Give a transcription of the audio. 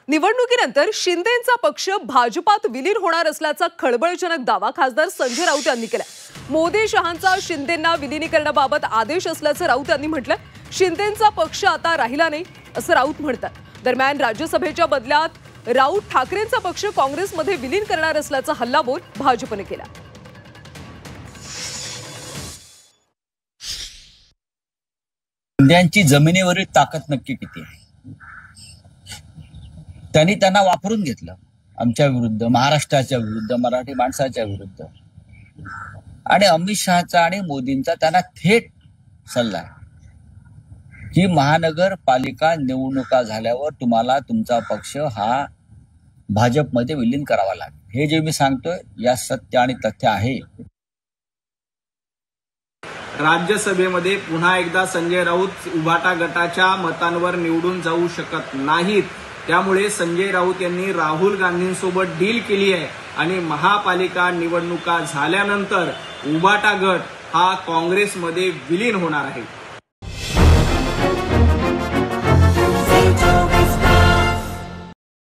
निवडणुकीनंतर शिंदेंचा पक्ष भाजपात विलीन होणार असल्याचा खळबळजनक दावा खासदार संजय राऊत यांनी केला। मोदी शहांचा शिंदेंना विलीनीकरणाबाबत आदेश असल्याचं राऊत यांनी म्हटलं। शिंदेंचा पक्ष आता राहिला नाही असं राऊत म्हणतात। दरम्यान राज्यसभेच्या बदल्यात राऊत ठाकरेंचा पक्ष काँग्रेसमध्ये विलीन करणार असल्याचा हल्लाबोल भाजपने केला। शिंदेंची जमिनीवरील ताकद नक्की किती आहे? त्यांना वापरून घेतलं आमच्या विरुद्ध, महाराष्ट्राच्या विरुद्ध, मराठी माणसाच्या विरुद्ध। आणि अमित शहाचा आणि मोदींचा त्यांना थेट सल्ला आहे की महानगरपालिका निवडणुका झाल्यावर तुम्हाला तुमचा पक्ष हा भाजपमध्ये विलीन करावा लागेल। हे जे मी सांगतोय या सत्य आणि तथ्य आहे। राज्यसभेमध्ये पुन्हा एकदा संजय राऊत उभाटा गटाच्या मतांवर निवडून जाऊ शकत नाहीत। त्यामुळे संजय राऊत यांनी राहुल गांधींसोबत डील केली आहे आणि महापालिका निवडणुका झाल्यानंतर उभाटा गट हा काँग्रेसमध्ये विलीन होणार आहे।